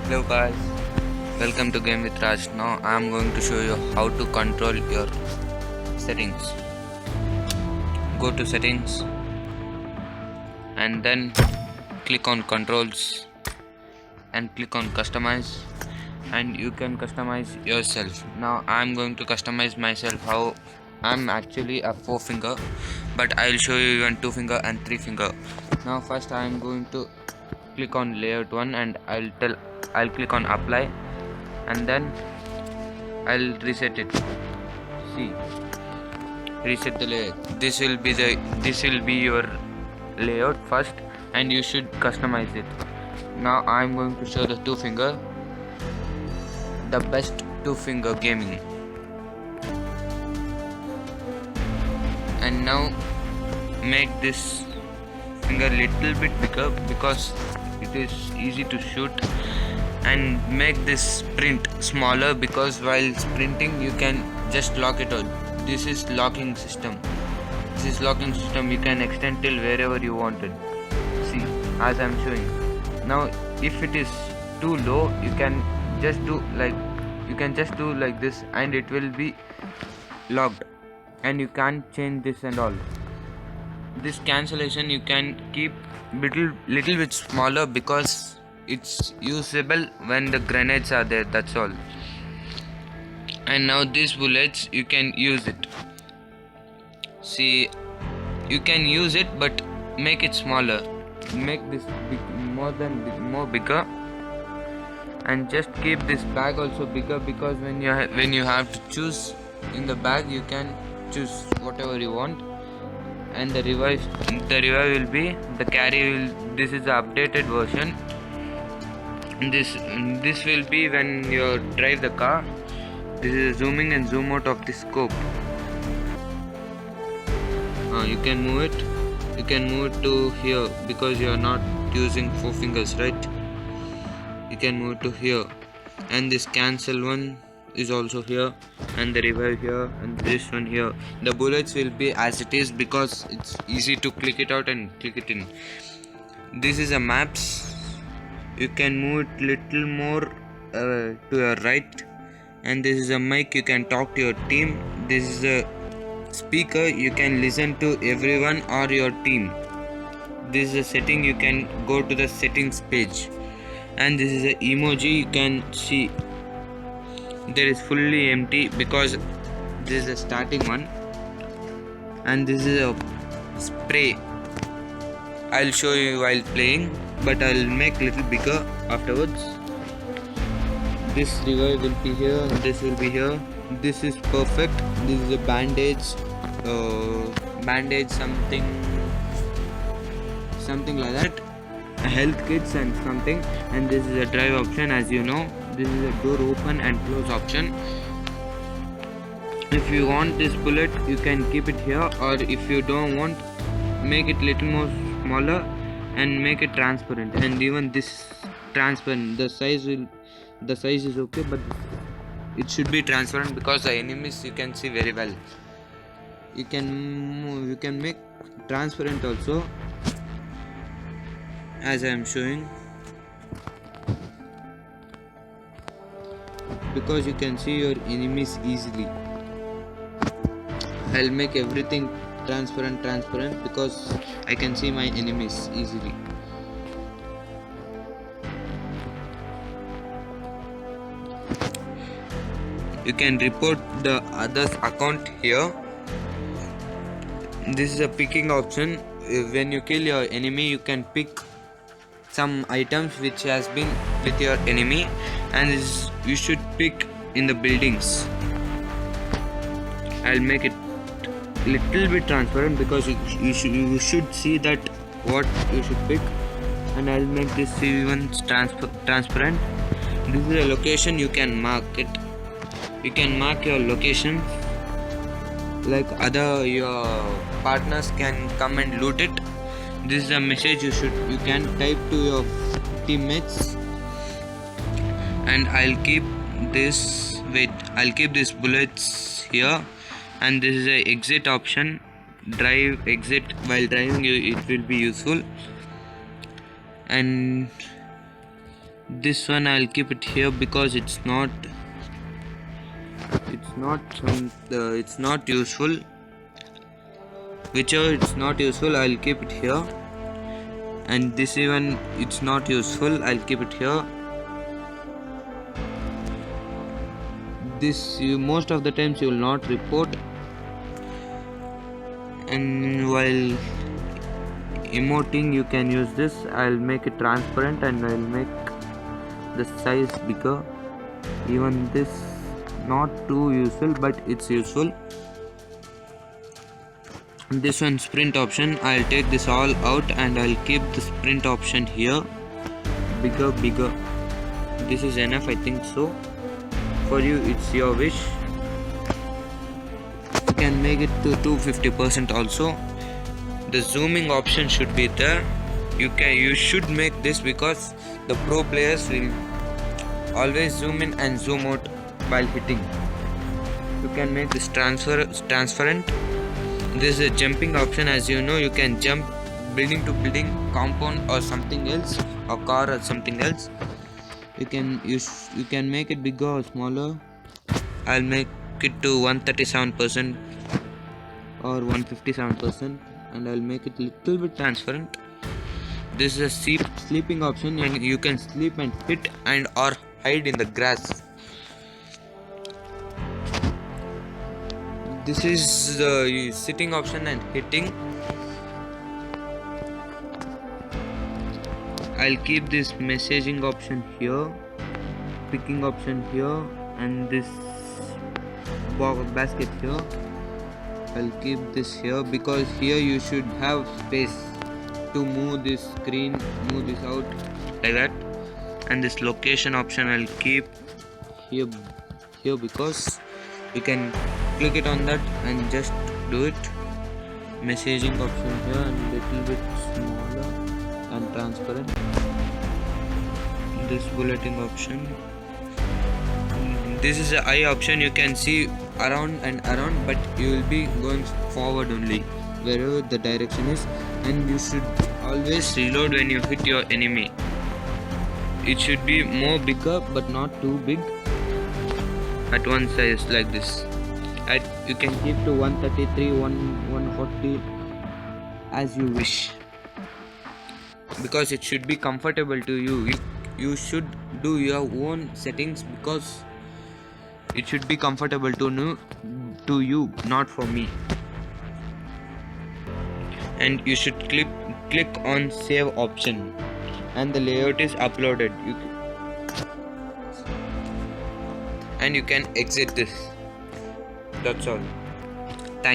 Hello guys, welcome to Game with Raj. Now I am going to show you how to control your settings. Go to settings and then click on controls and click on customize, and you can customize yourself. Now I am going to customize myself how I'm actually a 4 finger, but I'll show you even 2 finger and 3 finger. Now first I am going to click on layout 1 and I'll click on apply, and then I'll reset it. See, reset the layout. This will be your layout first, and you should customize it. Now I'm going to show the 2 finger, the best 2 finger gaming. And now make this finger little bit bigger because it is easy to shoot, and make this sprint smaller because while sprinting you can just lock it out. This is locking system. You can extend till wherever you wanted. See, as I'm showing. Now if it is too low, you can just do like this and it will be locked, and you can't change this and all. This cancellation you can keep little bit smaller because it's usable when the grenades are there, that's all. And now these bullets you can use it. See, you can use it but make it smaller. Make this more bigger, and just keep this bag also bigger because when you have to choose in the bag, you can choose whatever you want. And the revive will be the carry will. This is the updated version. This will be when you drive the car. This is zooming and zoom out of the scope. You can move it to here because you are not using 4 fingers, right? You can move it to here, and this cancel one is also here, and the revive here, and this one here. The bullets will be as it is because it's easy to click it out and click it in. This is a maps. You can move it little more to your right, and this is a mic. You can talk to your team. This is a speaker. You can listen to everyone or your team. This is a setting. You can go to the settings page, and this is a emoji. You can see there is fully empty because this is the starting one, and this is a spray. I'll show you while playing, but I'll make little bigger afterwards. This revive will be here, and this will be here. This is perfect. This is a bandage something like that, health kits and something. And this is a drive option, as you know. This is a door open and close option. If you want this bullet, you can keep it here, or if you don't want, make it little more smaller and make it transparent. And even this transparent, the size is okay, but it should be transparent because the enemies you can see very well. You can make transparent also, as I am showing, because you can see your enemies easily. I'll make everything transparent because I can see my enemies easily. You can report the other's account here. This is a picking option. When you kill your enemy, you can pick some items which has been with your enemy, and you should pick in the buildings. I'll make it little bit transparent because you should see that what you should pick, and I'll make this even transparent. This is a location. You can mark it. You can mark your location, like your partners can come and loot it. This is a message you can type to your teammates. And I'll keep this bullets here, and this is a exit option. Drive exit while driving, it will be useful. And This one I'll keep it here because it's not useful. Whichever it's not useful, I'll keep it here. And this even it's not useful, I'll keep it here. This most of the times you will not report. And while emoting you can use this. I'll make it transparent and I'll make the size bigger. Even this not too useful, but it's useful. This one sprint option, I'll take this all out and I'll keep the sprint option here. Bigger. This is enough, I think so. For you, it's your wish. You can make it to 250% also. The zooming option should be there. You should make this because the pro players will always zoom in and zoom out while hitting. You can make this transparent. This is a jumping option. As you know, you can jump building to building, compound or something else, or car or something else. You can make it bigger or smaller. I'll make it to 137% or 157%, and I'll make it little bit transparent. This is a sleeping option, and you can sleep and hit and or hide in the grass. This is the sitting option and hitting. I'll keep this messaging option here, picking option here, and this basket here. I'll keep this here because here you should have space to move this screen, move this out like that. And this location option I'll keep here because you can click it on that and just do it. Messaging option here and little bit smaller and transparent. This bulletin option. This is the eye option. You can see around and around, but you will be going forward only wherever the direction is, and you should always reload when you hit your enemy. It should be more bigger but not too big. At one size like this. You can keep to 133, 140 as you wish, because it should be comfortable to you. You should do your own settings because it should be comfortable to you, not for me. And you should click on save option, and the layout is uploaded. And you can exit this. That's all.